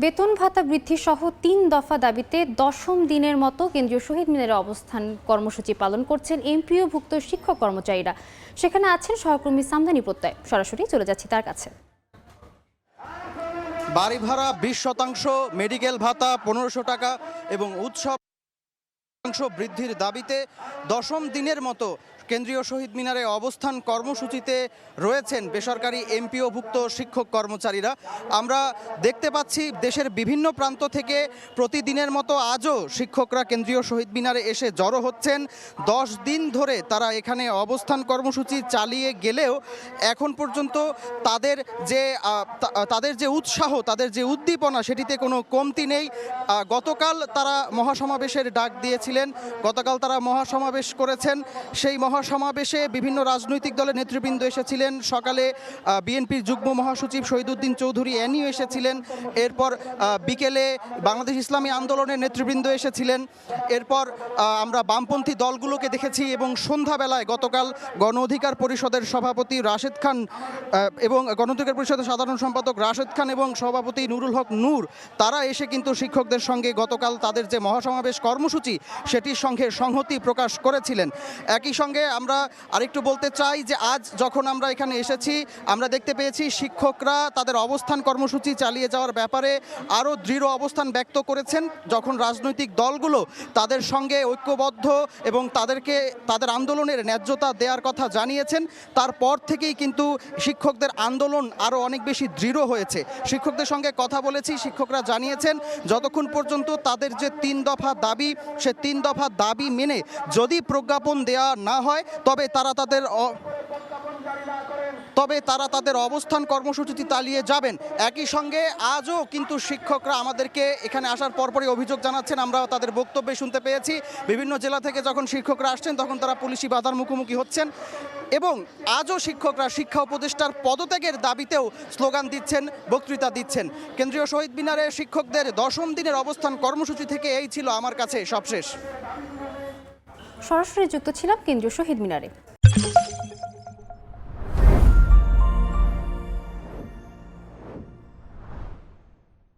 বেতন ভাতা বৃদ্ধি সহ ৩ দফা দাবিতে দশম দিনের মতো কেন্দ্রীয় শহীদ মিনারে অবস্থান কর্মসূচি পালন করছেন এমপিওভুক্ত শিক্ষক কর্মচারীরা। সেখানে আছেন সহকর্মী সামদানি প্রত্যয়। সরাসরি চলে যাচ্ছি তার কাছে। বাড়ি ভাড়া 20%, মেডিকেল ভাতা 1500 টাকা এবং উৎসব বৃদ্ধির দাবিতে দশম দিনের মতো কেন্দ্রীয় শহীদ মিনারে অবস্থান কর্মসূচিতে রয়েছেন বেসরকারি এমপিওভুক্ত শিক্ষক কর্মচারীরা। আমরা দেখতে পাচ্ছি দেশের বিভিন্ন প্রান্ত থেকে প্রতিদিনের মতো আজও শিক্ষকরা কেন্দ্রীয় শহীদ মিনারে এসে জড়ো হচ্ছেন। 10 দিন ধরে তারা এখানে অবস্থান কর্মসূচি চালিয়ে গেলেও এখন পর্যন্ত তাদের যে উৎসাহ, তাদের যে উদ্দীপনা, সেটিতে কোনো কমতি নেই। গতকাল তারা মহাসমাবেশের ডাক দিয়েছিলেন, গতকাল তারা মহাসমাবেশ করেছেন। সেই মহাসমাবেশে বিভিন্ন রাজনৈতিক দলের নেতৃবৃন্দ এসেছিলেন। সকালে বিএনপির যুগ্ম মহাসচিব শহীদুদ্দিন চৌধুরী এনিও এসেছিলেন। এরপর বিকেলে বাংলাদেশ ইসলামী আন্দোলনের নেতৃবৃন্দ এসেছিলেন। এরপর আমরা বামপন্থী দলগুলোকে দেখেছি এবং সন্ধ্যাবেলায় গতকাল গণ অধিকার পরিষদের সভাপতি রাশেদ খান এবং গণ অধিকার পরিষদের সাধারণ সম্পাদক রাশেদ খান এবং সভাপতি নুরুল হক নূর তারা এসে কিন্তু শিক্ষকদের সঙ্গে গতকাল তাদের যে মহাসমাবেশ কর্মসূচি সেটির সঙ্গে সংহতি প্রকাশ করেছিলেন। একই সঙ্গে আমরা আরেকটু বলতে চাই যে আজ যখন আমরা এখানে এসেছি আমরা দেখতে পেয়েছি শিক্ষকরা তাদের অবস্থান কর্মসূচি চালিয়ে যাওয়ার ব্যাপারে আরও দৃঢ় অবস্থান ব্যক্ত করেছেন। যখন রাজনৈতিক দলগুলো তাদের সঙ্গে ঐক্যবদ্ধ এবং তাদের আন্দোলনের ন্যায্যতা দেওয়ার কথা জানিয়েছেন, তারপর থেকেই কিন্তু শিক্ষকদের আন্দোলন আরও অনেক বেশি দৃঢ় হয়েছে। শিক্ষকদের সঙ্গে কথা বলেছি, শিক্ষকরা জানিয়েছেন যতক্ষণ পর্যন্ত তাদের যে 3 দফা দাবি, সে 3 দফা দাবি মেনে যদি প্রজ্ঞাপন দেওয়া না হয় তবে তারা তাদের অবস্থান কর্মসূচি চালিয়ে যাবেন। একই সঙ্গে আজও কিন্তু শিক্ষকরা আমাদেরকে এখানে আসার পরপরই অভিযোগ জানাচ্ছেন, আমরা তাদের বক্তব্যে শুনতে পেয়েছি বিভিন্ন জেলা থেকে যখন শিক্ষকরা আসছেন তখন তারা পুলিশি বাধার মুখোমুখি হচ্ছেন এবং আজও শিক্ষকরা শিক্ষা উপদেষ্টার পদত্যাগের দাবিতেও স্লোগান দিচ্ছেন, বক্তৃতা দিচ্ছেন। কেন্দ্রীয় শহীদ মিনারে শিক্ষকদের দশম দিনের অবস্থান কর্মসূচি থেকে এই ছিল আমার কাছে সবশেষ। সরাসরি যুক্ত ছিলাম কেন্দ্রীয় শহীদ মিনারে।